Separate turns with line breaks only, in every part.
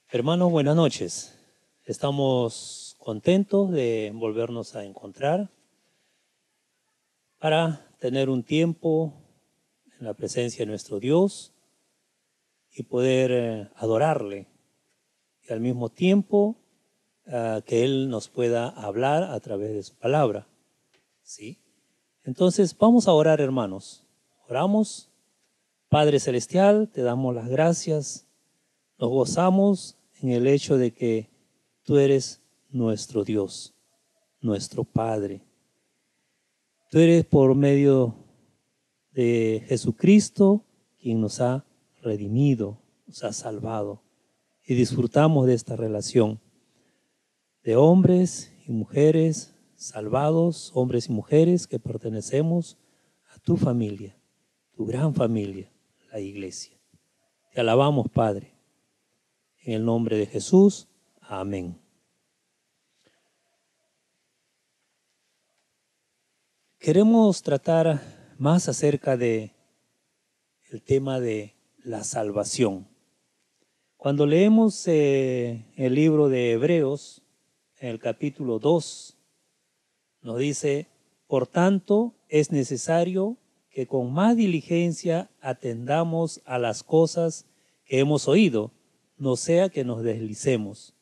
Hermanos, buenas noches. Estamos contentos de volvernos a encontrar para tener un tiempo en la presencia de nuestro Dios y poder adorarle y al mismo tiempo que Él nos pueda hablar a través de su palabra. ¿Sí? Entonces vamos a orar, hermanos. Oramos. Padre Celestial, te damos las gracias. Nos gozamos en el hecho de que tú eres nuestro Dios, nuestro Padre. Tú eres por medio de Jesucristo quien nos ha redimido, nos ha salvado. Y disfrutamos de esta relación de hombres y mujeres salvados, hombres y mujeres que pertenecemos a tu familia, tu gran familia, la iglesia. Te alabamos, Padre. En el nombre de Jesús, amén. Queremos tratar más acerca de el tema de la salvación. Cuando leemos el libro de Hebreos, en el capítulo 2, nos dice: por tanto, es necesario que con más diligencia atendamos a las cosas que hemos oído, no sea que nos deslicemos.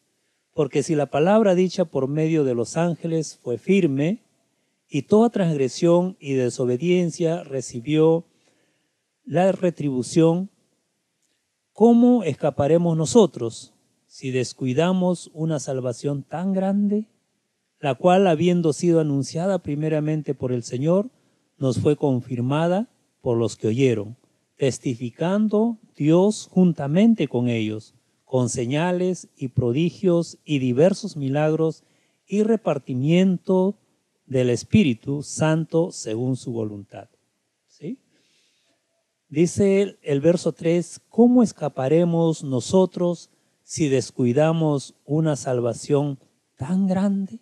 Porque si la palabra dicha por medio de los ángeles fue firme, y toda transgresión y desobediencia recibió la retribución, ¿cómo escaparemos nosotros si descuidamos una salvación tan grande, la cual, habiendo sido anunciada primeramente por el Señor, nos fue confirmada por los que oyeron, testificando Dios juntamente con ellos, con señales y prodigios y diversos milagros y repartimiento del Espíritu Santo según su voluntad? ¿Sí? Dice el verso 3, ¿cómo escaparemos nosotros si descuidamos una salvación tan grande?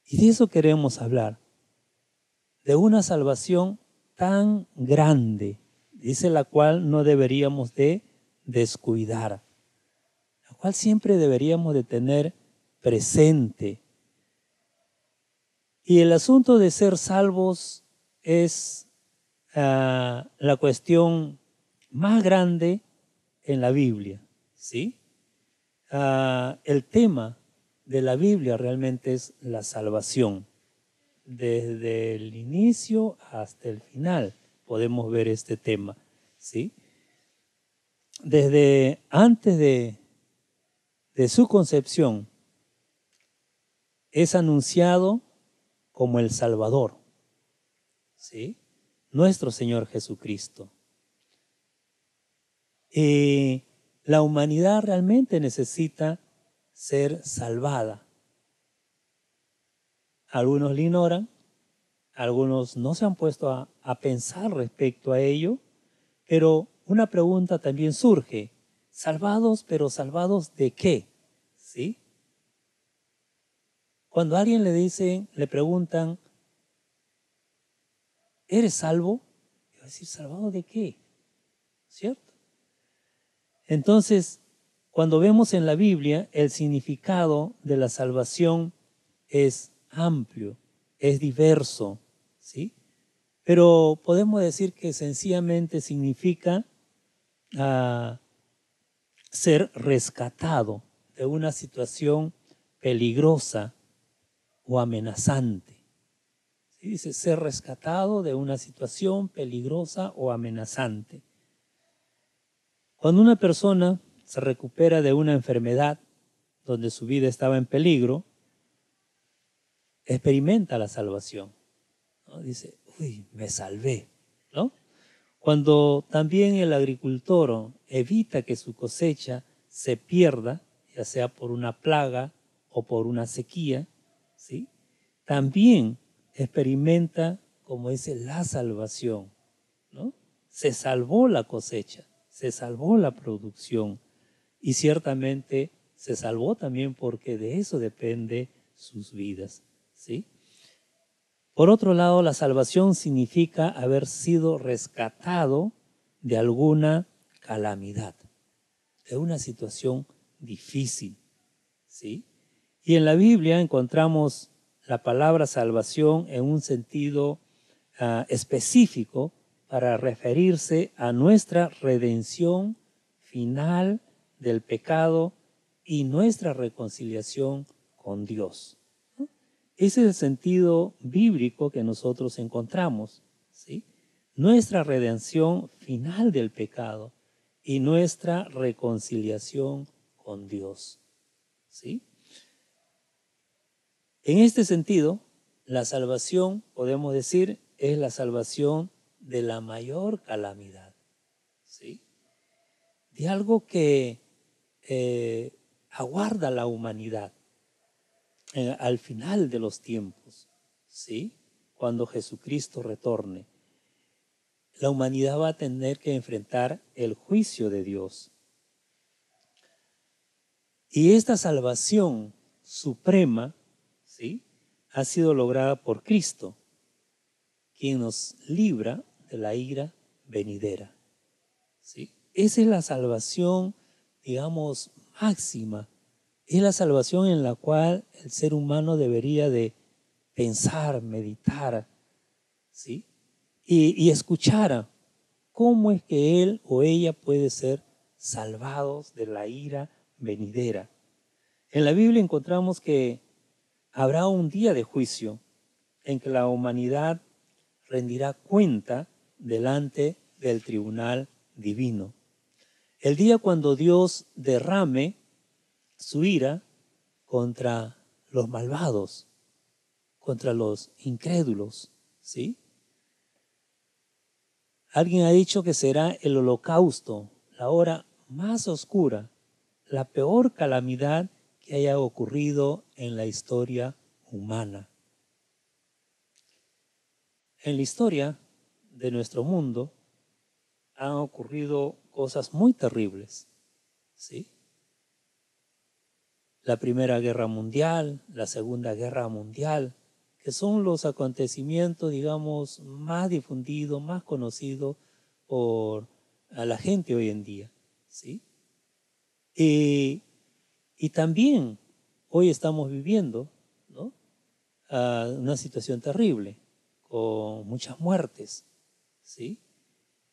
Y de eso queremos hablar, de una salvación tan grande, dice, la cual no deberíamos de descuidar, la cual siempre deberíamos de tener presente. Y el asunto de ser salvos es la cuestión más grande en la Biblia, ¿sí? El tema de la Biblia realmente es la salvación. Desde el inicio hasta el final podemos ver este tema, ¿sí? Desde antes de su concepción es anunciado como el Salvador, ¿sí? Nuestro Señor Jesucristo. Y la humanidad realmente necesita ser salvada. Algunos lo ignoran, algunos no se han puesto a pensar respecto a ello, pero una pregunta también surge: ¿salvados, pero salvados de qué? ¿Sí? Cuando a alguien le preguntan, ¿eres salvo? Y va a decir, ¿salvado de qué? ¿Cierto? Entonces, cuando vemos en la Biblia, el significado de la salvación es amplio, es diverso, ¿sí? Pero podemos decir que sencillamente significa ser rescatado de una situación peligrosa o amenazante. ¿Sí? Dice, ser rescatado de una situación peligrosa o amenazante. Cuando una persona se recupera de una enfermedad donde su vida estaba en peligro, experimenta la salvación, ¿no? Dice, uy, me salvé, ¿no? Cuando también el agricultor evita que su cosecha se pierda, ya sea por una plaga o por una sequía, ¿sí? También experimenta, como dice, la salvación, ¿no? Se salvó la cosecha, se salvó la producción y ciertamente se salvó también porque de eso depende sus vidas, ¿sí? Por otro lado, la salvación significa haber sido rescatado de alguna calamidad, es una situación difícil, ¿sí? Y en la Biblia encontramos la palabra salvación en un sentido específico para referirse a nuestra redención final del pecado y nuestra reconciliación con Dios. Ese es el sentido bíblico que nosotros encontramos, ¿sí? Nuestra redención final del pecado y nuestra reconciliación con Dios, ¿sí? En este sentido, la salvación, podemos decir, es la salvación de la mayor calamidad, ¿sí? De algo que aguarda la humanidad al final de los tiempos, ¿sí? Cuando Jesucristo retorne. La humanidad va a tener que enfrentar el juicio de Dios. Y esta salvación suprema, ¿sí?, ha sido lograda por Cristo, quien nos libra de la ira venidera, ¿sí? Esa es la salvación, digamos, máxima. Es la salvación en la cual el ser humano debería de pensar, meditar, ¿sí? Y escuchar cómo es que él o ella puede ser salvados de la ira venidera. En la Biblia encontramos que habrá un día de juicio en que la humanidad rendirá cuenta delante del tribunal divino. El día cuando Dios derrame su ira contra los malvados, contra los incrédulos, ¿sí? Alguien ha dicho que será el holocausto, la hora más oscura, la peor calamidad que haya ocurrido en la historia humana. En la historia de nuestro mundo han ocurrido cosas muy terribles, ¿sí? La Primera Guerra Mundial, la Segunda Guerra Mundial, que son los acontecimientos, digamos, más difundidos, más conocidos por a la gente hoy en día, ¿sí? Y también hoy estamos viviendo, ¿no?, una situación terrible, con muchas muertes, ¿sí?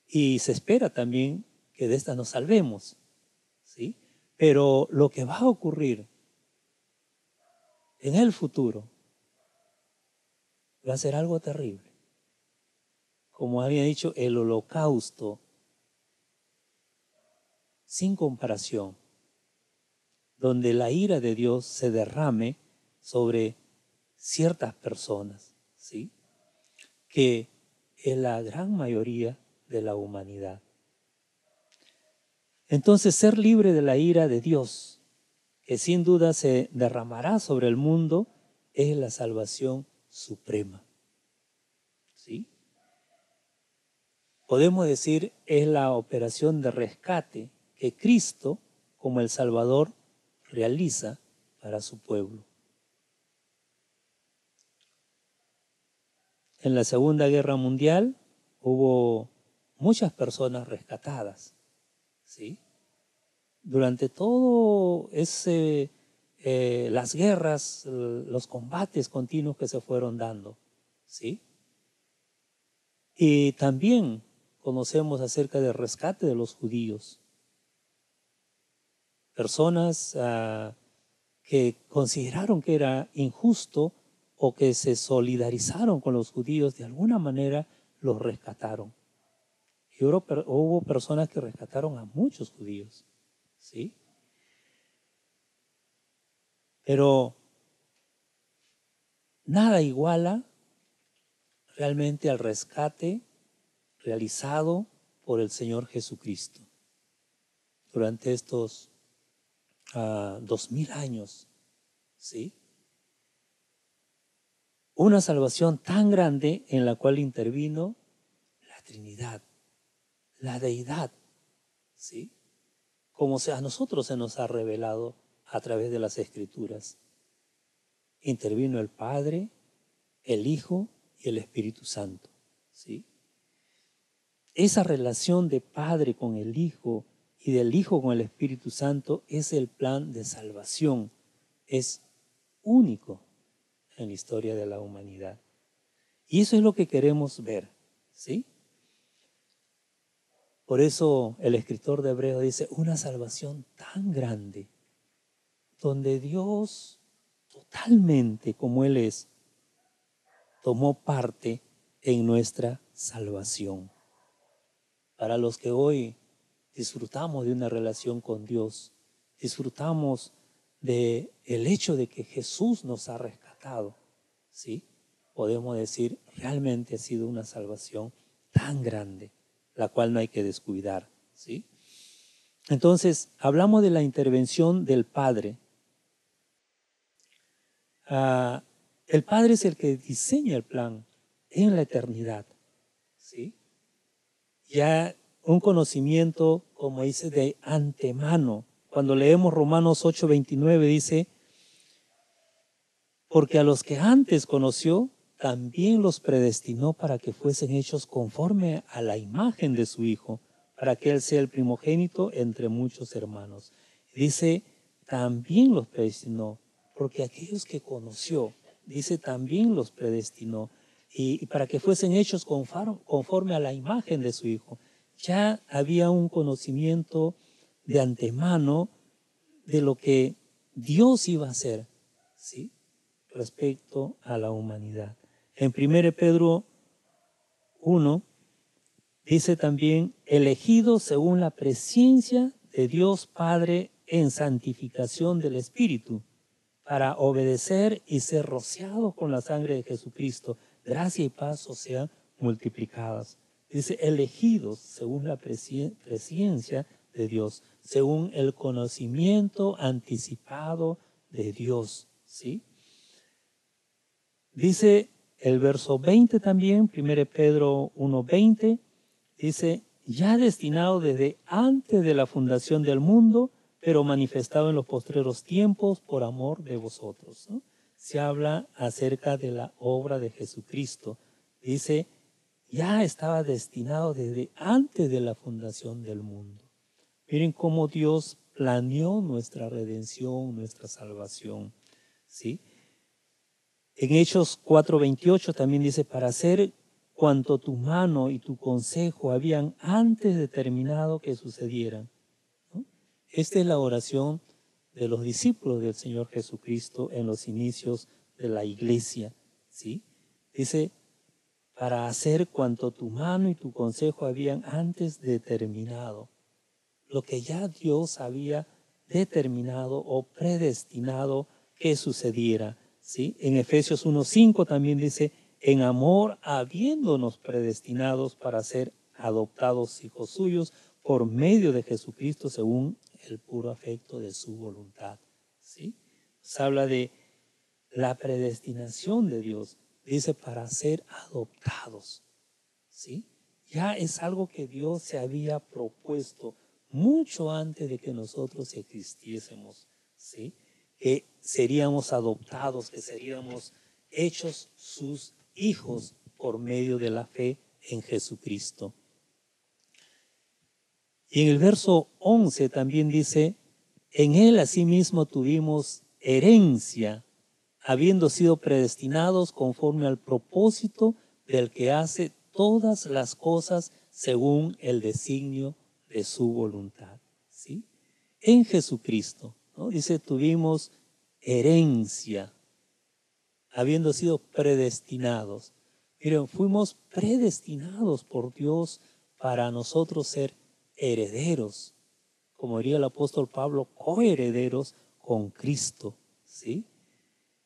Y se espera también que de esta nos salvemos, ¿sí? Pero lo que va a ocurrir en el futuro va a ser algo terrible. Como había dicho, el holocausto sin comparación, donde la ira de Dios se derrame sobre ciertas personas, ¿sí?, que es la gran mayoría de la humanidad. Entonces, ser libre de la ira de Dios, que sin duda se derramará sobre el mundo, es la salvación suprema, ¿sí? Podemos decir, es la operación de rescate que Cristo, como el Salvador, realiza para su pueblo. En la Segunda Guerra Mundial hubo muchas personas rescatadas, ¿sí? Durante todo las guerras, los combates continuos que se fueron dando, ¿sí? Y también conocemos acerca del rescate de los judíos. Personas que consideraron que era injusto o que se solidarizaron con los judíos, de alguna manera los rescataron. Y hubo personas que rescataron a muchos judíos, ¿sí? Pero nada iguala realmente al rescate realizado por el Señor Jesucristo durante estos 2000 años, ¿sí? Una salvación tan grande en la cual intervino la Trinidad, la Deidad, ¿sí?, como a nosotros se nos ha revelado a través de las Escrituras. Intervino el Padre, el Hijo y el Espíritu Santo, ¿sí? Esa relación de Padre con el Hijo y del Hijo con el Espíritu Santo es el plan de salvación. Es único en la historia de la humanidad. Y eso es lo que queremos ver, ¿sí? Por eso el escritor de Hebreos dice, una salvación tan grande, donde Dios totalmente como Él es, tomó parte en nuestra salvación. Para los que hoy disfrutamos de una relación con Dios, disfrutamos de el hecho de que Jesús nos ha rescatado, ¿sí? Podemos decir, realmente ha sido una salvación tan grande, la cual no hay que descuidar, ¿sí? Entonces, hablamos de la intervención del Padre. El Padre es el que diseña el plan en la eternidad, ¿sí? Ya un conocimiento, como dice, de antemano. Cuando leemos Romanos 8:29 dice, porque a los que antes conoció, también los predestinó para que fuesen hechos conforme a la imagen de su Hijo, para que Él sea el primogénito entre muchos hermanos. Dice, también los predestinó, porque aquellos que conoció, dice, también los predestinó, y para que fuesen hechos conforme a la imagen de su Hijo. Ya había un conocimiento de antemano de lo que Dios iba a hacer, ¿sí?, respecto a la humanidad. En 1 Pedro 1 dice también, elegidos según la presciencia de Dios Padre en santificación del Espíritu, para obedecer y ser rociados con la sangre de Jesucristo, gracia y paz os sean multiplicadas. Dice, elegidos según la presciencia de Dios, según el conocimiento anticipado de Dios, ¿sí? Dice el verso 20 también, 1 Pedro 1:20, dice, ya destinado desde antes de la fundación del mundo, pero manifestado en los postreros tiempos por amor de vosotros, ¿no? Se habla acerca de la obra de Jesucristo. Dice, ya estaba destinado desde antes de la fundación del mundo. Miren cómo Dios planeó nuestra redención, nuestra salvación, ¿sí? En Hechos 4:28 también dice, para hacer cuanto tu mano y tu consejo habían antes determinado que sucedieran, ¿no? Esta es la oración de los discípulos del Señor Jesucristo en los inicios de la iglesia, ¿sí? Dice, para hacer cuanto tu mano y tu consejo habían antes determinado. Lo que ya Dios había determinado o predestinado que sucediera, ¿sí? En Efesios 1:5 también dice, en amor habiéndonos predestinados para ser adoptados hijos suyos por medio de Jesucristo según el puro afecto de su voluntad, ¿sí? Se habla de la predestinación de Dios, dice para ser adoptados, ¿sí? Ya es algo que Dios se había propuesto mucho antes de que nosotros existiésemos, ¿sí? Que seríamos adoptados, que seríamos hechos sus hijos por medio de la fe en Jesucristo. Y en el verso 11 también dice, en él asimismo tuvimos herencia, habiendo sido predestinados conforme al propósito del que hace todas las cosas según el designio de su voluntad, ¿sí? En Jesucristo, ¿no? Dice, tuvimos herencia, habiendo sido predestinados. Miren, fuimos predestinados por Dios para nosotros ser herederos, como diría el apóstol Pablo, coherederos con Cristo, ¿sí?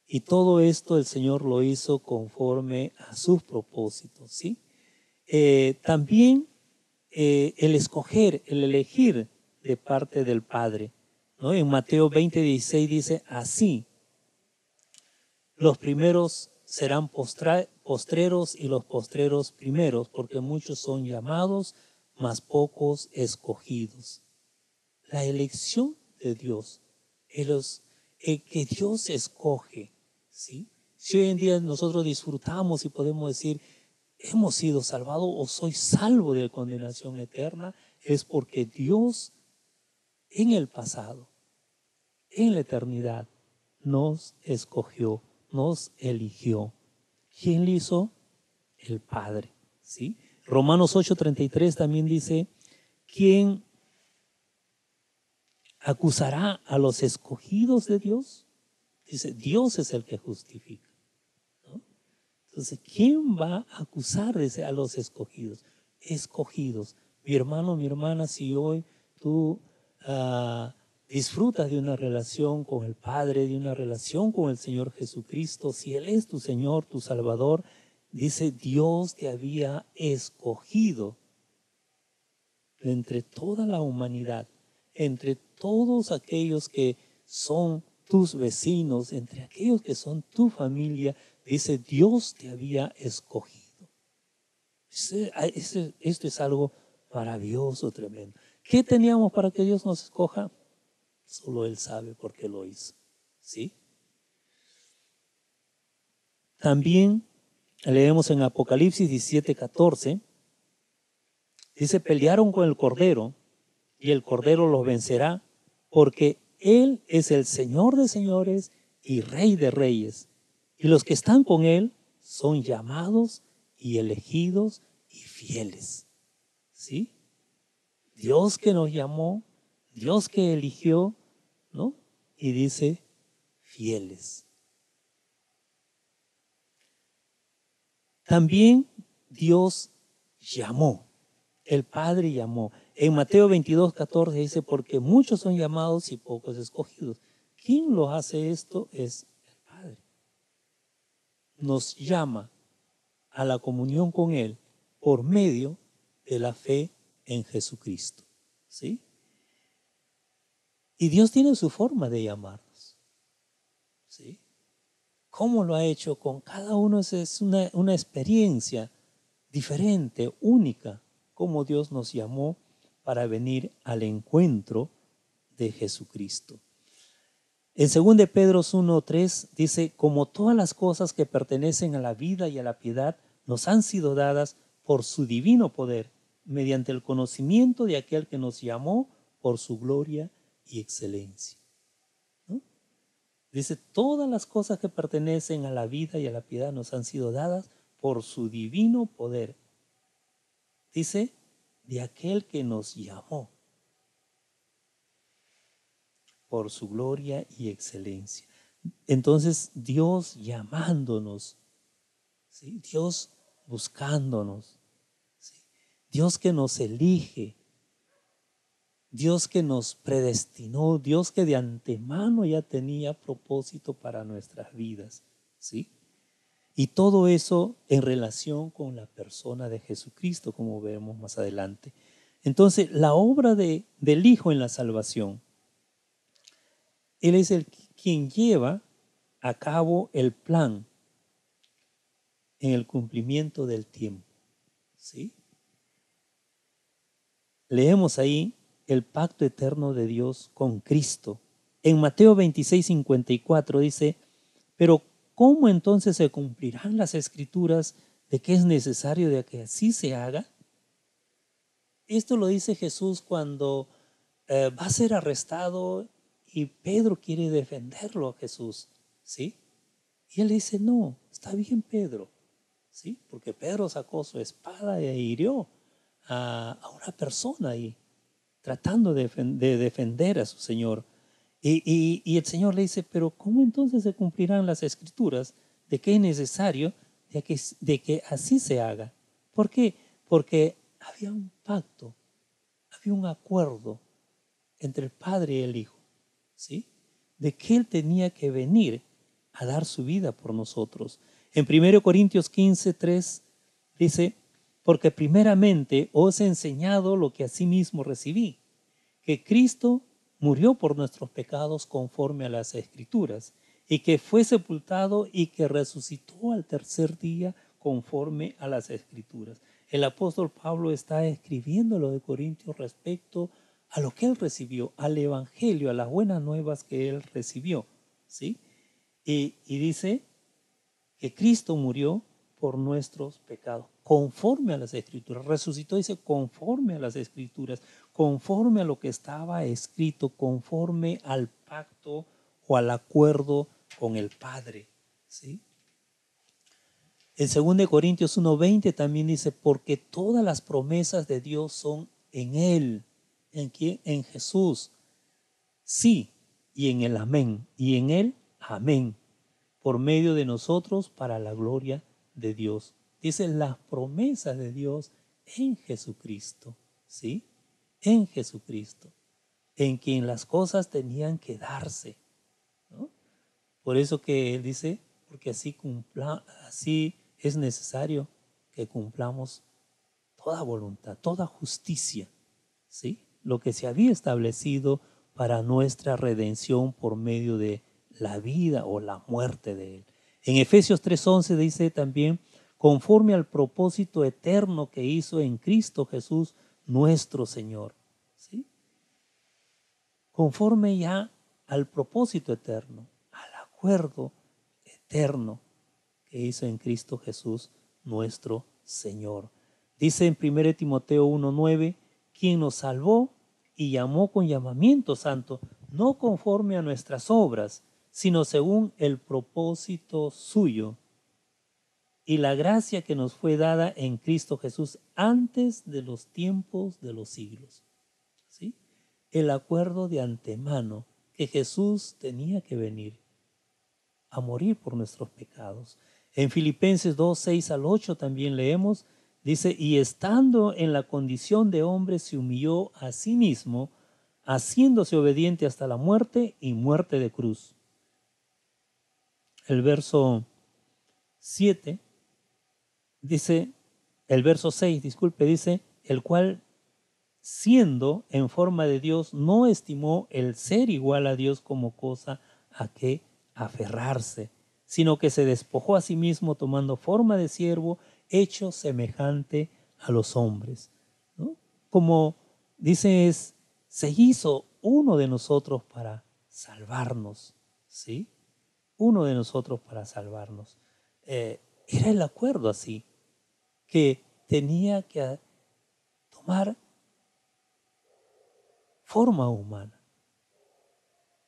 Y todo esto el Señor lo hizo conforme a sus propósitos, ¿sí? También el escoger, el elegir de parte del Padre, ¿no? En Mateo 20:16 dice, así, los primeros serán postreros y los postreros primeros, porque muchos son llamados, mas pocos escogidos. La elección de Dios, que Dios escoge, ¿sí? Si hoy en día nosotros disfrutamos y podemos decir, hemos sido salvados o soy salvo de condenación eterna, es porque Dios en el pasado, en la eternidad, nos escogió, nos eligió. ¿Quién lo hizo? El Padre, ¿sí? Romanos 8:33 también dice, ¿quién acusará a los escogidos de Dios? Dice, Dios es el que justifica, ¿no? Entonces, ¿quién va a acusar a los escogidos? Escogidos. Mi hermano, mi hermana, si hoy tú disfrutas de una relación con el Padre, de una relación con el Señor Jesucristo, si Él es tu Señor, tu Salvador, dice, Dios te había escogido entre toda la humanidad, entre todos aquellos que son tus vecinos, entre aquellos que son tu familia, dice, Dios te había escogido. Esto es algo maravilloso, tremendo. ¿Qué teníamos para que Dios nos escoja? Solo Él sabe por qué lo hizo, ¿sí? También leemos en Apocalipsis 17:14, dice, pelearon con el Cordero y el Cordero los vencerá, porque Él es el Señor de señores y Rey de reyes. Y los que están con Él son llamados y elegidos y fieles. ¿Sí? Dios que nos llamó, Dios que eligió, ¿no? Y dice, fieles. También Dios llamó. El Padre llamó. En Mateo 22:14 dice, porque muchos son llamados y pocos escogidos. ¿Quién lo hace esto? Es el Padre. Nos llama a la comunión con Él por medio de la fe en Jesucristo. ¿Sí? Y Dios tiene su forma de llamarnos. ¿Sí? ¿Cómo lo ha hecho? Con cada uno es una experiencia diferente, única, como Dios nos llamó para venir al encuentro de Jesucristo. En 2 Pedro 1:3 dice, como todas las cosas que pertenecen a la vida y a la piedad nos han sido dadas por su divino poder, mediante el conocimiento de aquel que nos llamó por su gloria y excelencia. ¿No? Dice, todas las cosas que pertenecen a la vida y a la piedad nos han sido dadas por su divino poder. Dice, de aquel que nos llamó por su gloria y excelencia. Entonces, Dios llamándonos, ¿sí? Dios buscándonos, ¿sí? Dios que nos elige, Dios que nos predestinó, Dios que de antemano ya tenía propósito para nuestras vidas, ¿sí? Y todo eso en relación con la persona de Jesucristo, como veremos más adelante. Entonces, la obra del Hijo en la salvación, Él es quien lleva a cabo el plan en el cumplimiento del tiempo. ¿Sí? Leemos ahí el pacto eterno de Dios con Cristo. En Mateo 26:54 dice, pero ¿cómo entonces se cumplirán las escrituras de que es necesario de que así se haga? Esto lo dice Jesús cuando va a ser arrestado y Pedro quiere defenderlo a Jesús, ¿sí? Y él dice, no, está bien Pedro, ¿sí? Porque Pedro sacó su espada e hirió a una persona ahí, tratando de defender a su Señor. Y el Señor le dice, pero ¿cómo entonces se cumplirán las escrituras de que es necesario de que así se haga? ¿Por qué? Porque había un pacto, había un acuerdo entre el Padre y el Hijo, ¿sí? De que Él tenía que venir a dar su vida por nosotros. En 1 Corintios 15:3 dice, porque primeramente os he enseñado lo que asimismo recibí, que Cristo murió por nuestros pecados conforme a las Escrituras, y que fue sepultado y que resucitó al tercer día conforme a las Escrituras. El apóstol Pablo está escribiendo lo de Corintios respecto a lo que él recibió, al Evangelio, a las buenas nuevas que él recibió, ¿sí? Y dice que Cristo murió por nuestros pecados, conforme a las Escrituras. Resucitó, dice, conforme a las Escrituras, conforme a lo que estaba escrito, conforme al pacto o al acuerdo con el Padre. ¿Sí? En 2 Corintios 1:20 también dice, porque todas las promesas de Dios son en Él. ¿En quién? En Jesús. Sí, y en el amén. Y en Él, amén. Por medio de nosotros para la gloria de Dios. Dice las promesas de Dios en Jesucristo. ¿Sí? En Jesucristo. En quien las cosas tenían que darse, ¿no? Por eso que Él dice, porque así es necesario que cumplamos toda voluntad, toda justicia, ¿sí? Lo que se había establecido para nuestra redención por medio de la vida o la muerte de Él. En Efesios 3:11 dice también, conforme al propósito eterno que hizo en Cristo Jesús nuestro Señor, ¿sí? Conforme ya al propósito eterno, al acuerdo eterno que hizo en Cristo Jesús nuestro Señor. Dice en 1 Timoteo 1:9, quien nos salvó y llamó con llamamiento santo, no conforme a nuestras obras, sino según el propósito suyo y la gracia que nos fue dada en Cristo Jesús antes de los tiempos de los siglos. ¿Sí? El acuerdo de antemano que Jesús tenía que venir a morir por nuestros pecados. En Filipenses 2:6-8 también leemos, dice, y estando en la condición de hombre se humilló a sí mismo, haciéndose obediente hasta la muerte y muerte de cruz. El verso 7 dice, el verso 6, disculpe, dice, el cual siendo en forma de Dios, no estimó el ser igual a Dios como cosa a que aferrarse, sino que se despojó a sí mismo tomando forma de siervo, hecho semejante a los hombres, ¿no? Como dice, se hizo uno de nosotros para salvarnos, ¿sí? Uno de nosotros para salvarnos. Era el acuerdo así, que tenía que tomar forma humana.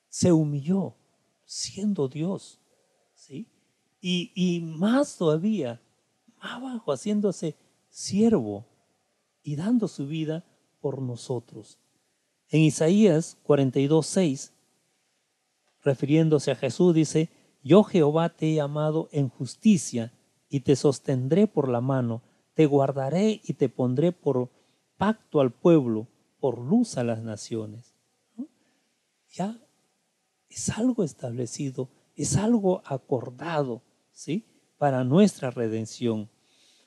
Se humilló siendo Dios, ¿sí? Y más todavía, más abajo, haciéndose siervo y dando su vida por nosotros. En Isaías 42:6, refiriéndose a Jesús, dice, yo Jehová te he llamado en justicia y te sostendré por la mano, te guardaré y te pondré por pacto al pueblo, por luz a las naciones. ¿No? Ya es algo establecido, es algo acordado, ¿sí? Para nuestra redención.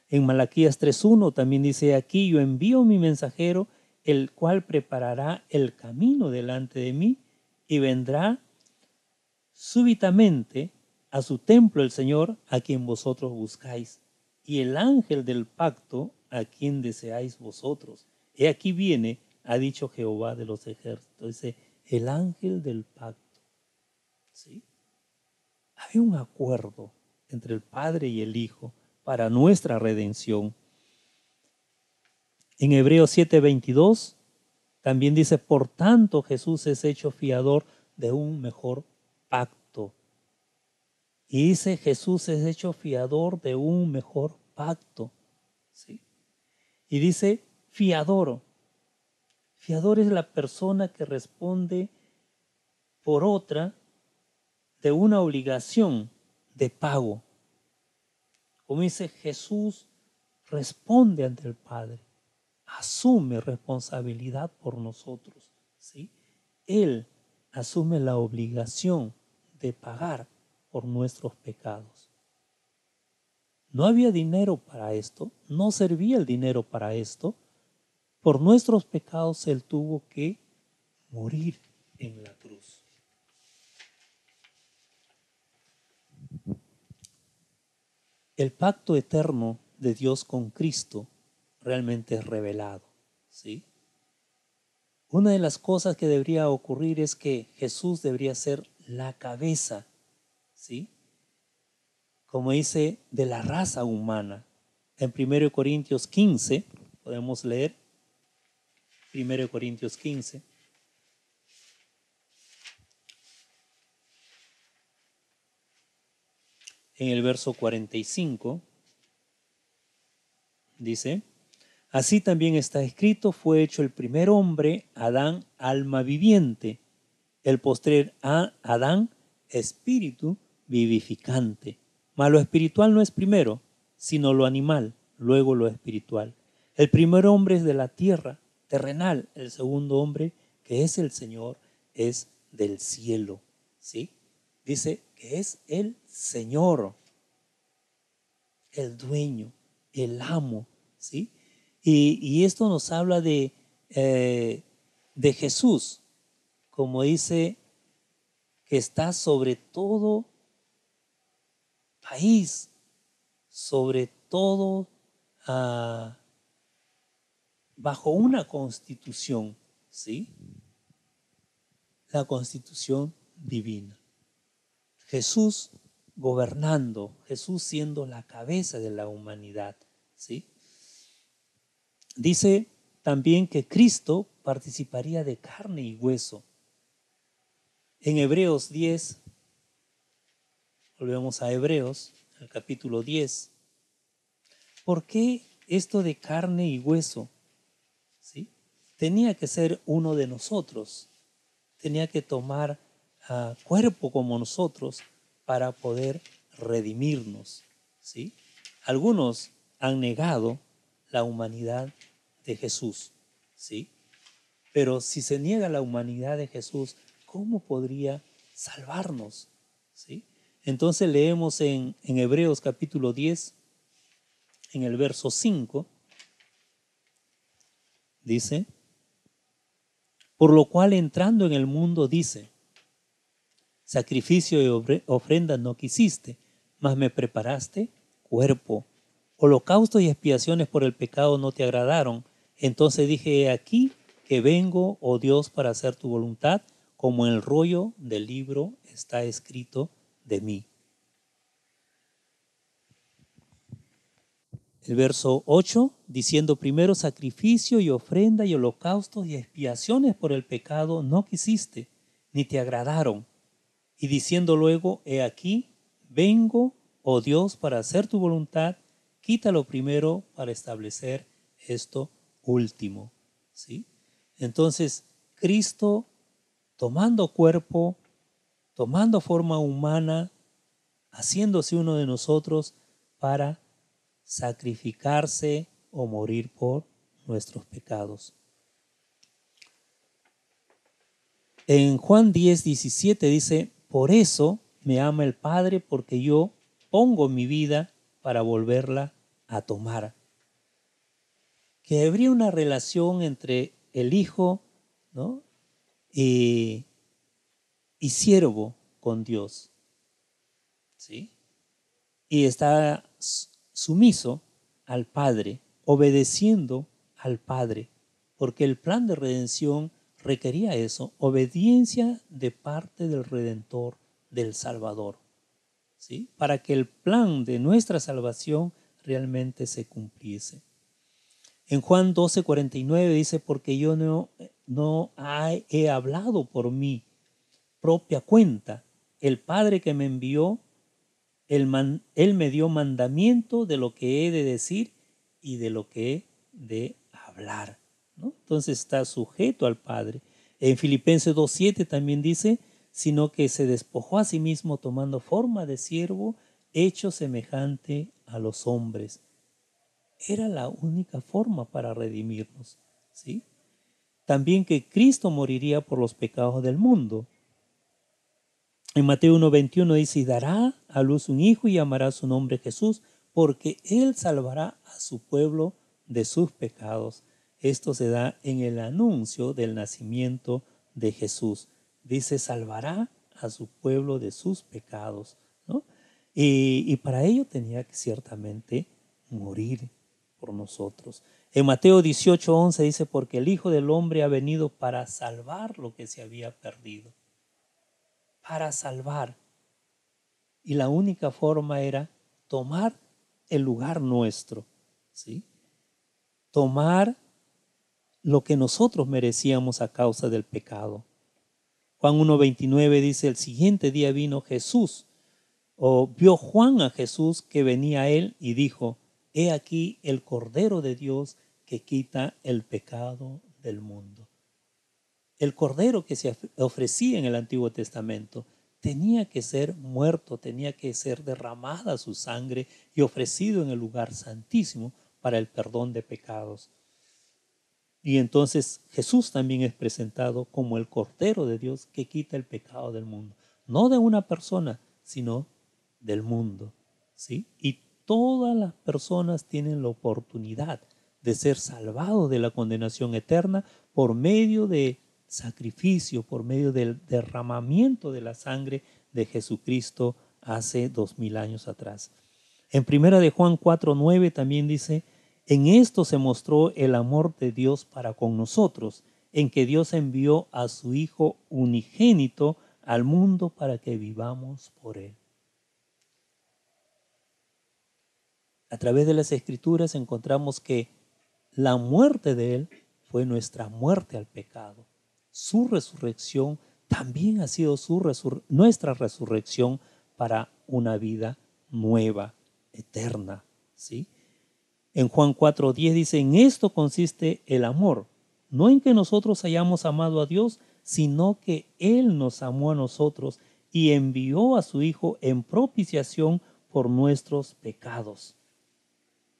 En Malaquías 3:1 también dice, aquí yo envío mi mensajero, el cual preparará el camino delante de mí y vendrá súbitamente a su templo el Señor a quien vosotros buscáis y el ángel del pacto a quien deseáis vosotros. He aquí viene, ha dicho Jehová de los ejércitos. Dice, el ángel del pacto. ¿Sí? Había un acuerdo entre el Padre y el Hijo para nuestra redención. En Hebreos 7:22 también dice, por tanto Jesús es hecho fiador de un mejor pacto. Y dice, Jesús es hecho fiador de un mejor pacto. ¿Sí? Y dice, fiador. Fiador es la persona que responde por otra de una obligación de pago. Como dice, Jesús responde ante el Padre, asume responsabilidad por nosotros, ¿sí? Él asume la obligación de pagar por nuestros pecados. No había dinero para esto, no servía el dinero para esto. Por nuestros pecados Él tuvo que morir en la cruz. El pacto eterno de Dios con Cristo realmente es revelado, ¿sí? Una de las cosas que debería ocurrir es que Jesús debería ser la cabeza, ¿sí? como dice, de la raza humana. En 1 Corintios 15, podemos leer 1 Corintios 15. En el verso 45, dice, así también está escrito, fue hecho el primer hombre, Adán, alma viviente, el postrer Adán, espíritu vivificante. Mas lo espiritual no es primero, sino lo animal, luego lo espiritual. El primer hombre es de la tierra, terrenal. El segundo hombre, que es el Señor, es del cielo. ¿Sí? Dice que es el Señor, el dueño, el amo. ¿Sí? Y esto nos habla de Jesús, como dice, que está sobre todo país, sobre todo bajo una constitución, ¿sí? La constitución divina. Jesús gobernando, Jesús siendo la cabeza de la humanidad, ¿sí? Dice también que Cristo participaría de carne y hueso. En Hebreos 10, volvemos a Hebreos, el capítulo 10. ¿Por qué esto de carne y hueso? ¿Sí? Tenía que ser uno de nosotros, tenía que tomar cuerpo como nosotros para poder redimirnos. ¿Sí? Algunos han negado la humanidad de Jesús, ¿sí? Pero si se niega la humanidad de Jesús, ¿cómo podría salvarnos? ¿Sí? Entonces leemos en Hebreos capítulo 10, en el verso 5, dice, por lo cual entrando en el mundo dice, sacrificio y ofrenda no quisiste, mas me preparaste cuerpo. Holocausto y expiaciones por el pecado no te agradaron. Entonces dije, he aquí que vengo, oh Dios, para hacer tu voluntad, como en el rollo del libro está escrito de mí. El verso 8, diciendo primero sacrificio y ofrenda y holocaustos y expiaciones por el pecado no quisiste, ni te agradaron. Y diciendo luego, he aquí, vengo, oh Dios, para hacer tu voluntad, quítalo primero para establecer esto último. ¿Sí? Entonces, Cristo tomando cuerpo, tomando forma humana, haciéndose uno de nosotros para sacrificarse o morir por nuestros pecados. En Juan 10:17 dice, por eso me ama el Padre, porque yo pongo mi vida para volverla a tomar. Que habría una relación entre el Hijo, ¿no? y siervo con Dios, ¿sí? Y está sumiso al Padre, obedeciendo al Padre, porque el plan de redención requería eso, obediencia de parte del Redentor, del Salvador, ¿sí? Para que el plan de nuestra salvación realmente se cumpliese. En Juan 12:49 dice, porque yo no he hablado por mi propia cuenta. El Padre que me envió, Él me dio mandamiento de lo que he de decir y de lo que he de hablar, ¿no? Entonces está sujeto al Padre. En Filipenses 2:7 también dice, sino que se despojó a sí mismo tomando forma de siervo, hecho semejante a los hombres. Era la única forma para redimirnos, ¿sí? También que Cristo moriría por los pecados del mundo. En Mateo 1:21 dice, y dará a luz un hijo y llamará su nombre Jesús, porque él salvará a su pueblo de sus pecados. Esto se da en el anuncio del nacimiento de Jesús. Dice, salvará a su pueblo de sus pecados, ¿no? Y para ello tenía que ciertamente morir por nosotros. En Mateo 18:11 dice, porque el Hijo del Hombre ha venido para salvar lo que se había perdido. Para salvar. Y la única forma era tomar el lugar nuestro, ¿sí? Tomar lo que nosotros merecíamos a causa del pecado. Juan 1:29 dice, el siguiente día vino Jesús, o vio Juan a Jesús que venía a él y dijo, he aquí el Cordero de Dios que quita el pecado del mundo. El Cordero que se ofrecía en el Antiguo Testamento tenía que ser muerto, tenía que ser derramada su sangre y ofrecido en el lugar santísimo para el perdón de pecados. Y entonces Jesús también es presentado como el Cordero de Dios que quita el pecado del mundo. No de una persona, sino del mundo, ¿sí? Y todas las personas tienen la oportunidad de ser salvados de la condenación eterna por medio de sacrificio, por medio del derramamiento de la sangre de Jesucristo hace 2000 años atrás. En 1 de Juan 4:9 también dice, en esto se mostró el amor de Dios para con nosotros, en que Dios envió a su Hijo unigénito al mundo para que vivamos por Él. A través de las Escrituras encontramos que la muerte de Él fue nuestra muerte al pecado. Su resurrección también ha sido nuestra resurrección para una vida nueva, eterna, ¿sí? En Juan 4:10 dice, en esto consiste el amor, no en que nosotros hayamos amado a Dios, sino que Él nos amó a nosotros y envió a su Hijo en propiciación por nuestros pecados.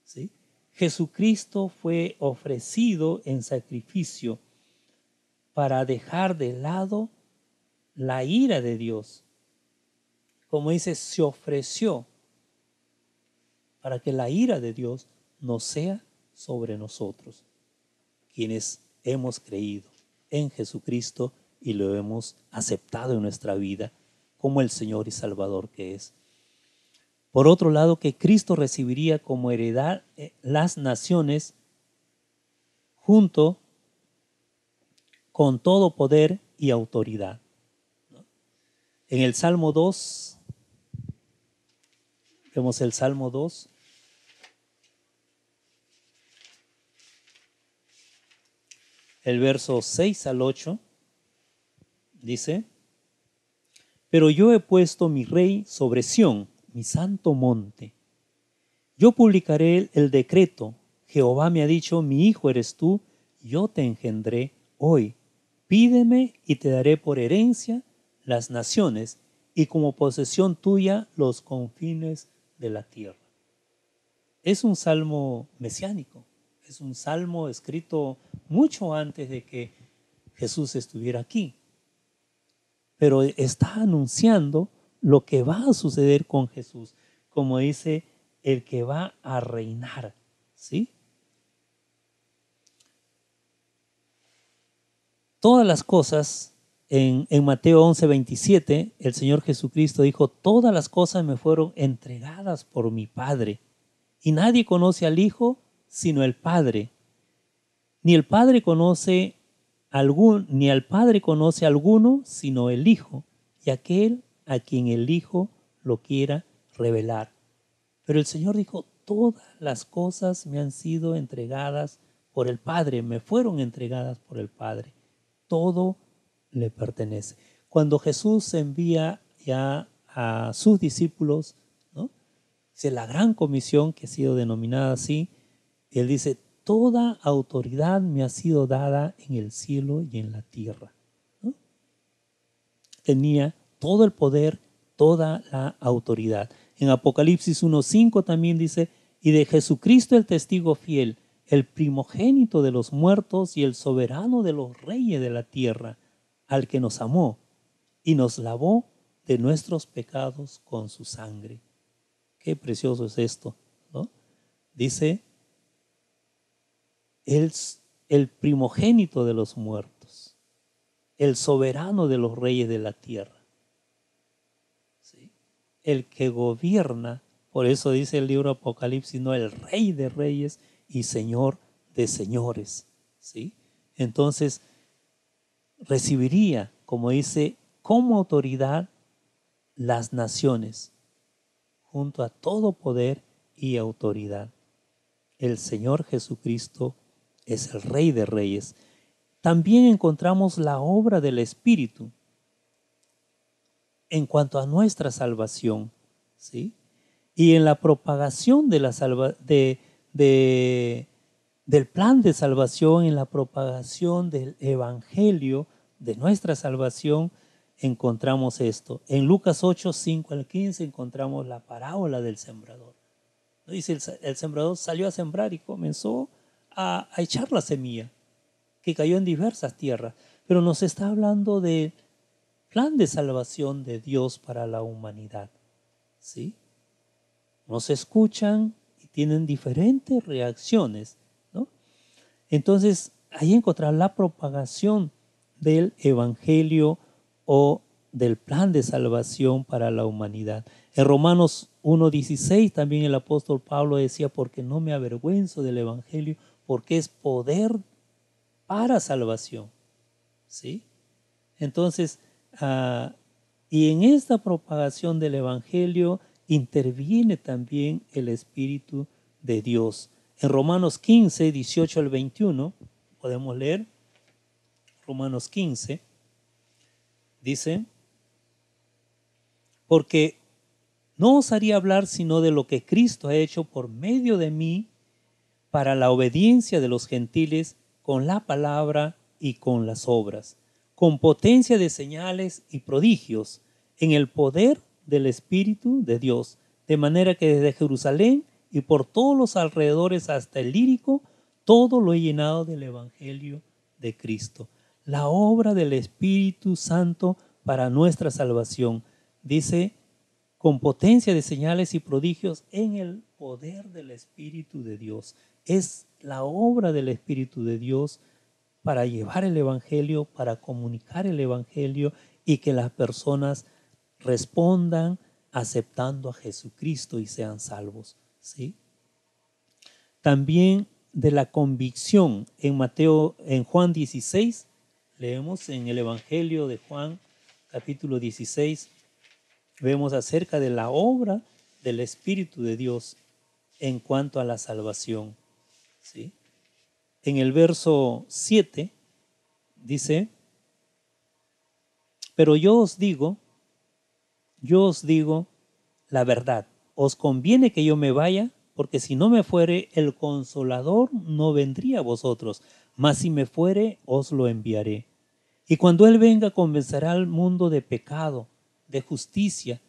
¿Sí? Jesucristo fue ofrecido en sacrificio para dejar de lado la ira de Dios. Como dice, se ofreció para que la ira de Dios no sea sobre nosotros, quienes hemos creído en Jesucristo y lo hemos aceptado en nuestra vida como el Señor y Salvador que es. Por otro lado, que Cristo recibiría como heredad las naciones junto con todo poder y autoridad. En el Salmo 2, vemos el Salmo 2. El verso 6 al 8 dice, pero yo he puesto mi rey sobre Sión, mi santo monte. Yo publicaré el decreto. Jehová me ha dicho, mi hijo eres tú, yo te engendré hoy. Pídeme y te daré por herencia las naciones y como posesión tuya los confines de la tierra. Es un salmo mesiánico, es un salmo escrito mucho antes de que Jesús estuviera aquí, pero está anunciando lo que va a suceder con Jesús, como dice, el que va a reinar, ¿sí? Todas las cosas, en Mateo 11:27, el Señor Jesucristo dijo, todas las cosas me fueron entregadas por mi Padre, y nadie conoce al Hijo sino el Padre, ni al Padre conoce a alguno sino el Hijo, y aquel a quien el Hijo lo quiera revelar. Pero el Señor dijo, todas las cosas me han sido entregadas por el Padre, me fueron entregadas por el Padre. Todo le pertenece. Cuando Jesús envía ya a sus discípulos, ¿no? Dice la gran comisión, que ha sido denominada así, Él dice, toda autoridad me ha sido dada en el cielo y en la tierra, ¿no? Tenía todo el poder, toda la autoridad. En Apocalipsis 1:5 también dice, y de Jesucristo el testigo fiel, el primogénito de los muertos y el soberano de los reyes de la tierra, al que nos amó y nos lavó de nuestros pecados con su sangre. Qué precioso es esto, ¿no? Dice, el primogénito de los muertos, el soberano de los reyes de la tierra, ¿sí? El que gobierna, por eso dice el libro Apocalipsis, no, el rey de reyes y señor de señores, ¿sí? Entonces, recibiría, como dice, como autoridad las naciones, junto a todo poder y autoridad. El Señor Jesucristo es el Rey de Reyes. También encontramos la obra del Espíritu en cuanto a nuestra salvación, ¿sí? Y en la propagación de del plan de salvación, en la propagación del Evangelio de nuestra salvación, encontramos esto. En Lucas 8, 5 al 15 encontramos la parábola del sembrador. Dice, el sembrador salió a sembrar y comenzó a echar la semilla, que cayó en diversas tierras. Pero nos está hablando del plan de salvación de Dios para la humanidad, ¿sí? Nos escuchan y tienen diferentes reacciones, ¿no? Entonces, ahí encontrar la propagación del Evangelio o del plan de salvación para la humanidad. En Romanos 1:16 también el apóstol Pablo decía, porque no me avergüenzo del Evangelio, porque es poder para salvación, ¿sí? Entonces, y en esta propagación del Evangelio interviene también el Espíritu de Dios. En Romanos 15, 18 al 21, podemos leer, Romanos 15, dice, porque no os haría hablar sino de lo que Cristo ha hecho por medio de mí para la obediencia de los gentiles con la palabra y con las obras, con potencia de señales y prodigios, en el poder del Espíritu de Dios, de manera que desde Jerusalén y por todos los alrededores hasta el Lírico, todo lo he llenado del Evangelio de Cristo. La obra del Espíritu Santo para nuestra salvación. Dice, con potencia de señales y prodigios en el poder del Espíritu de Dios. Es la obra del Espíritu de Dios para llevar el Evangelio, para comunicar el Evangelio y que las personas respondan aceptando a Jesucristo y sean salvos, ¿sí? También de la convicción en Juan 16, leemos en el Evangelio de Juan, capítulo 16, vemos acerca de la obra del Espíritu de Dios en cuanto a la salvación, ¿sí? En el verso 7 dice, pero yo os digo la verdad, os conviene que yo me vaya, porque si no me fuere, el Consolador no vendría a vosotros, mas si me fuere, os lo enviaré. Y cuando Él venga, convencerá al mundo de pecado, de justicia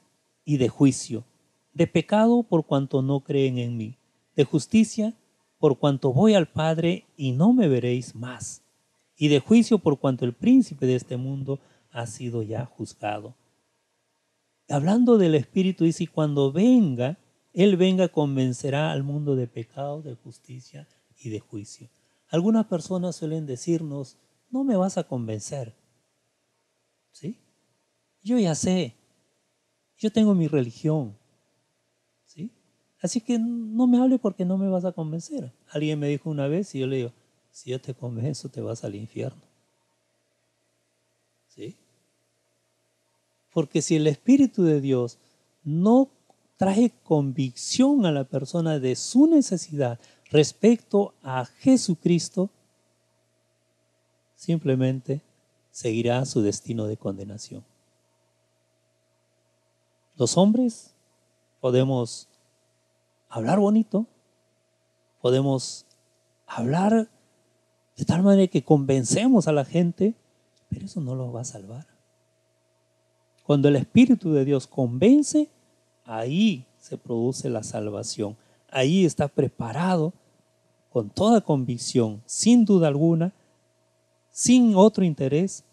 y de juicio. De pecado por cuanto no creen en mí. De justicia por cuanto voy al Padre y no me veréis más. Y de juicio por cuanto el príncipe de este mundo ha sido ya juzgado. Hablando del Espíritu, dice, y cuando venga, Él venga, convencerá al mundo de pecado, de justicia y de juicio. Algunas personas suelen decirnos, no me vas a convencer, ¿sí? Yo ya sé, yo tengo mi religión, ¿sí? Así que no me hable porque no me vas a convencer. Alguien me dijo una vez y yo le digo, si yo te convenzo te vas al infierno, ¿sí? Porque si el Espíritu de Dios no trae convicción a la persona de su necesidad respecto a Jesucristo, simplemente seguirá su destino de condenación. Los hombres podemos hablar bonito, podemos hablar de tal manera que convencemos a la gente, pero eso no los va a salvar. Cuando el Espíritu de Dios convence, ahí se produce la salvación. Ahí está preparado con toda convicción, sin duda alguna, sin otro interés,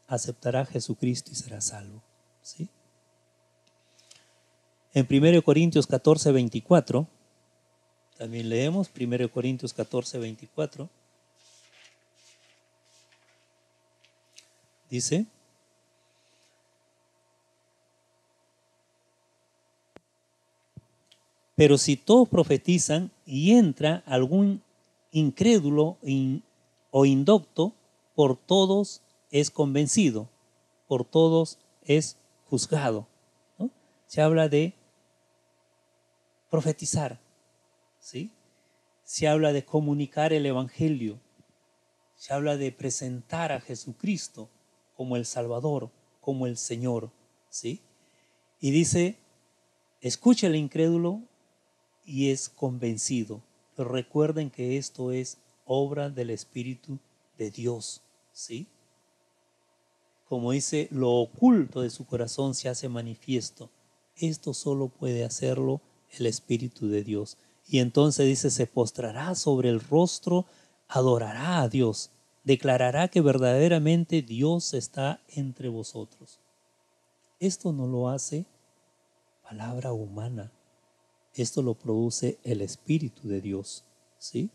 aceptará a Jesucristo y será salvo, ¿sí? En 1 Corintios 14, 24, también leemos 1 Corintios 14, 24, dice, pero si todos profetizan y entra algún incrédulo o indocto, por todos es convencido, por todos es juzgado, ¿no? Se habla de profetizar, ¿sí? Se habla de comunicar el Evangelio, se habla de presentar a Jesucristo como el Salvador, como el Señor, ¿sí? Y dice, escucha el incrédulo y es convencido, pero recuerden que esto es obra del Espíritu de Dios, ¿sí? Como dice, lo oculto de su corazón se hace manifiesto. Esto solo puede hacerlo el Espíritu de Dios. Y entonces dice, se postrará sobre el rostro, adorará a Dios, declarará que verdaderamente Dios está entre vosotros. Esto no lo hace palabra humana, esto lo produce el Espíritu de Dios, ¿sí?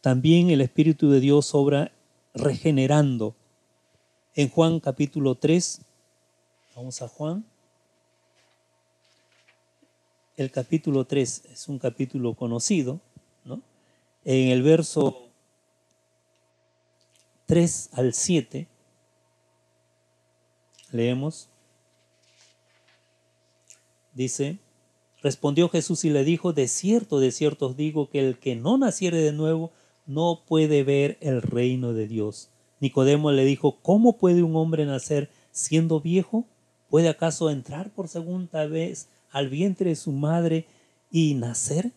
También el Espíritu de Dios obra regenerando. En Juan capítulo 3, vamos a Juan. El capítulo 3 es un capítulo conocido, ¿no? En el verso 3 al 7 leemos, dice, respondió Jesús y le dijo, de cierto os digo que el que no naciere de nuevo no puede ver el reino de Dios. Nicodemo le dijo, ¿cómo puede un hombre nacer siendo viejo? ¿Puede acaso entrar por segunda vez al vientre de su madre y nacer?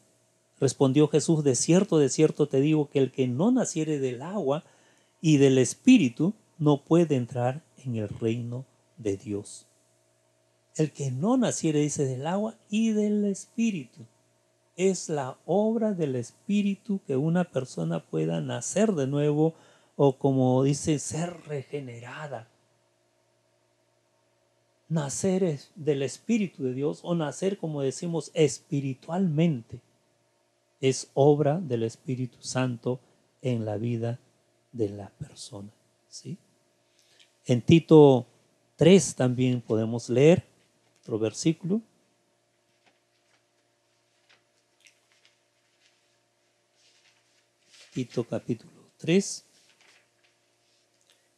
Respondió Jesús, de cierto te digo que el que no naciere del agua y del Espíritu no puede entrar en el reino de Dios. El que no naciere, dice, del agua y del Espíritu. Es la obra del Espíritu que una persona pueda nacer de nuevo o, como dice, ser regenerada. Nacer del Espíritu de Dios o nacer, como decimos, espiritualmente. Es obra del Espíritu Santo en la vida de la persona, ¿sí? En Tito 3 también podemos leer otro versículo. Tito capítulo 3,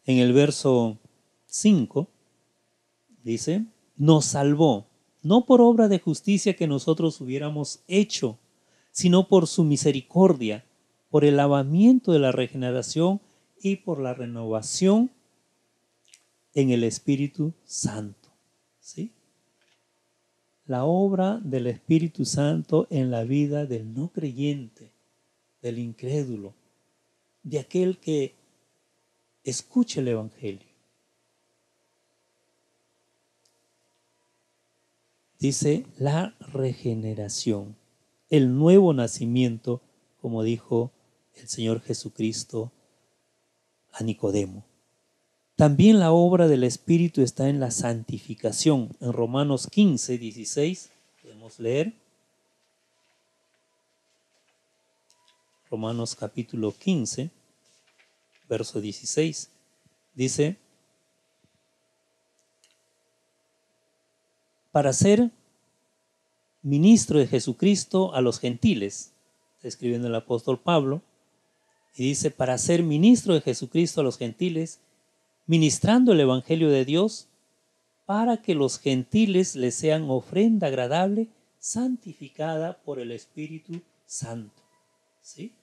en el verso 5, dice, nos salvó, no por obra de justicia que nosotros hubiéramos hecho, sino por su misericordia, por el lavamiento de la regeneración y por la renovación en el Espíritu Santo, ¿sí? La obra del Espíritu Santo en la vida del no creyente, del incrédulo, de aquel que escuche el Evangelio. Dice la regeneración, el nuevo nacimiento, como dijo el Señor Jesucristo a Nicodemo. También la obra del Espíritu está en la santificación. En Romanos 15, 16, podemos leer. Romanos capítulo 15, verso 16, dice, para ser ministro de Jesucristo a los gentiles, está escribiendo el apóstol Pablo, y dice, para ser ministro de Jesucristo a los gentiles, ministrando el Evangelio de Dios, para que los gentiles les sean ofrenda agradable, santificada por el Espíritu Santo. ¿Sí?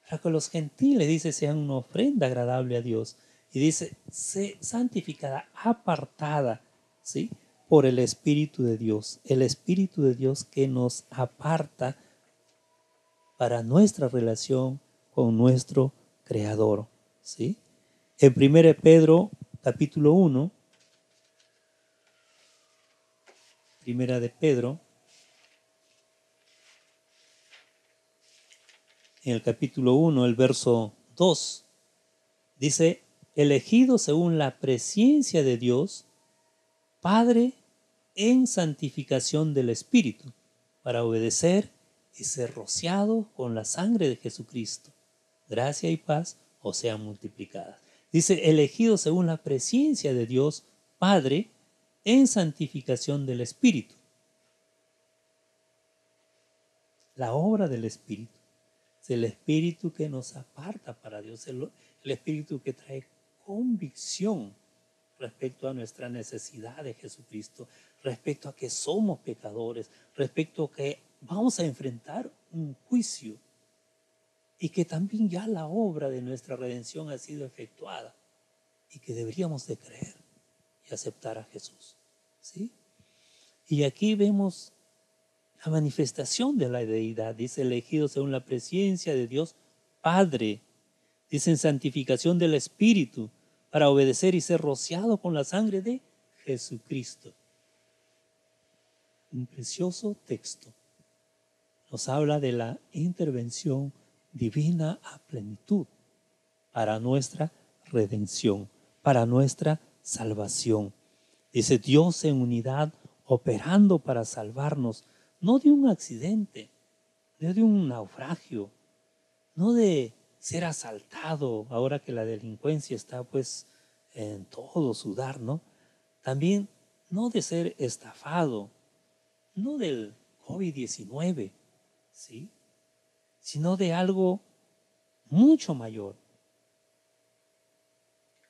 Para que los gentiles, dice, sean una ofrenda agradable a Dios. Y dice, santificada, apartada, ¿sí? Por el Espíritu de Dios. El Espíritu de Dios que nos aparta para nuestra relación con nuestro Creador, ¿sí? En 1 Pedro, capítulo 1, Primera de Pedro, en el capítulo 1, el verso 2, dice, elegido según la presciencia de Dios, Padre en santificación del Espíritu, para obedecer y ser rociado con la sangre de Jesucristo. Gracia y paz os sean multiplicadas. Dice, elegido según la presciencia de Dios, Padre, en santificación del Espíritu. La obra del Espíritu. Es el Espíritu que nos aparta para Dios, el Espíritu que trae convicción respecto a nuestra necesidad de Jesucristo, respecto a que somos pecadores, respecto a que vamos a enfrentar un juicio y que también ya la obra de nuestra redención ha sido efectuada y que deberíamos de creer y aceptar a Jesús. ¿Sí? Y aquí vemos la manifestación de la deidad. Dice, elegido según la presencia de Dios Padre. Dice, en santificación del Espíritu, para obedecer y ser rociado con la sangre de Jesucristo. Un precioso texto. Nos habla de la intervención divina a plenitud para nuestra redención, para nuestra salvación. Dice, Dios en unidad operando para salvarnos, no de un accidente, no de un naufragio, no de ser asaltado, ahora que la delincuencia está pues en todo su dar, ¿no? También no de ser estafado, no del COVID-19, ¿sí? Sino de algo mucho mayor,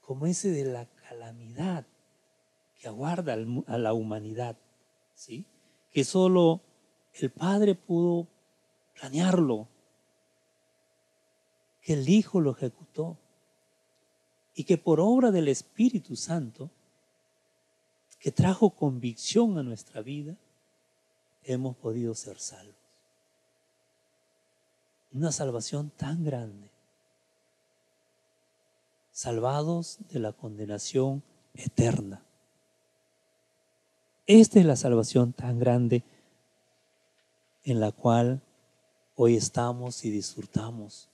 como ese de la calamidad que aguarda a la humanidad, ¿sí? Que solo el Padre pudo planearlo, que el Hijo lo ejecutó y que por obra del Espíritu Santo, que trajo convicción a nuestra vida, hemos podido ser salvos. Una salvación tan grande, salvados de la condenación eterna. Esta es la salvación tan grande en la cual hoy estamos y disfrutamos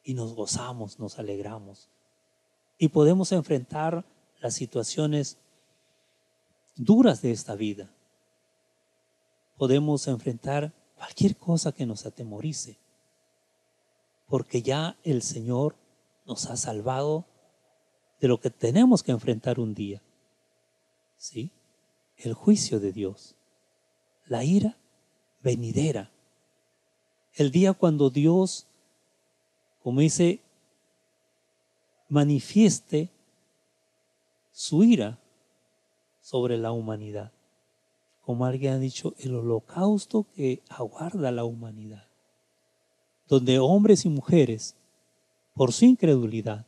y nos gozamos, nos alegramos y podemos enfrentar las situaciones duras de esta vida. Podemos enfrentar cualquier cosa que nos atemorice, porque ya el Señor nos ha salvado de lo que tenemos que enfrentar un día, ¿sí? El juicio de Dios, la ira venidera, el día cuando Dios, como dice, manifieste su ira sobre la humanidad. Como alguien ha dicho, el holocausto que aguarda a la humanidad, donde hombres y mujeres, por su incredulidad,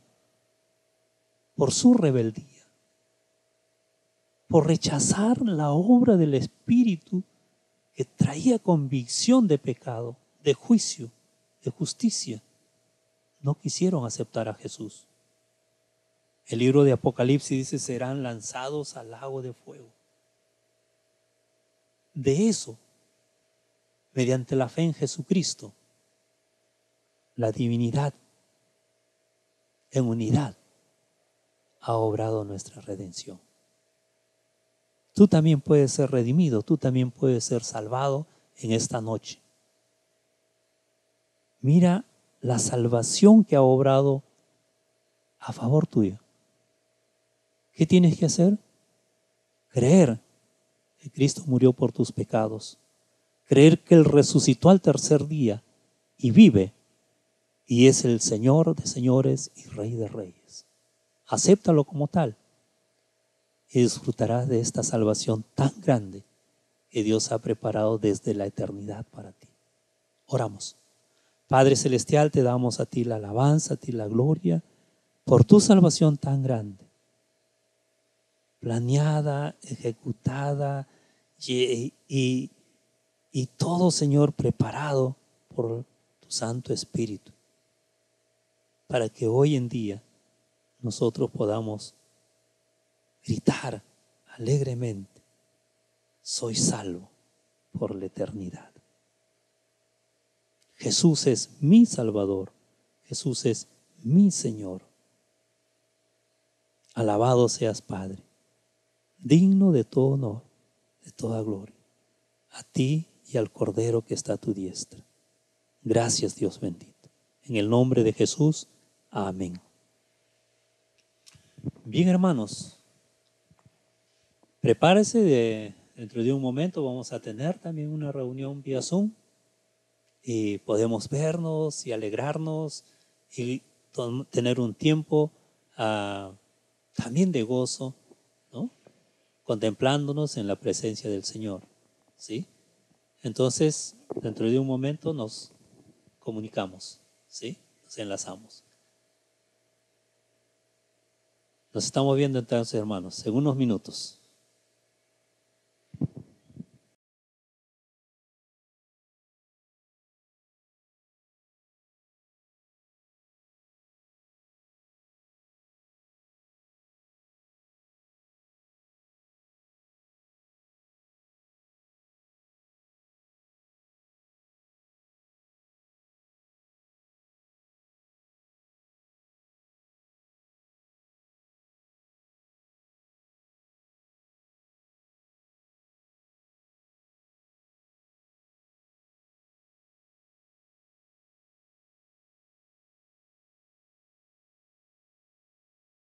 por su rebeldía, por rechazar la obra del Espíritu que traía convicción de pecado, de juicio, de justicia, no quisieron aceptar a Jesús. El libro de Apocalipsis dice, serán lanzados al lago de fuego. De eso, mediante la fe en Jesucristo, la divinidad en unidad ha obrado nuestra redención. Tú también puedes ser redimido, tú también puedes ser salvado en esta noche. Mira la salvación que ha obrado a favor tuyo. ¿Qué tienes que hacer? Creer que Cristo murió por tus pecados. Creer que Él resucitó al tercer día y vive y es el Señor de señores y Rey de reyes. Acéptalo como tal y disfrutarás de esta salvación tan grande que Dios ha preparado desde la eternidad para ti. Oramos. Padre Celestial, te damos a ti la alabanza, a ti la gloria por tu salvación tan grande, planeada, ejecutada y todo, Señor, preparado por tu Santo Espíritu, para que hoy en día nosotros podamos gritar alegremente, soy salvo por la eternidad. Jesús es mi Salvador, Jesús es mi Señor. Alabado seas, Padre, digno de todo honor, de toda gloria, a ti y al Cordero que está a tu diestra. Gracias, Dios bendito. En el nombre de Jesús, amén. Bien, hermanos, prepárese, dentro de un momento vamos a tener también una reunión vía Zoom y podemos vernos y alegrarnos y tener un tiempo también de gozo contemplándonos en la presencia del Señor, ¿sí? Entonces, dentro de un momento nos comunicamos, ¿sí? Nos enlazamos. Nos estamos viendo entonces, hermanos, en unos minutos.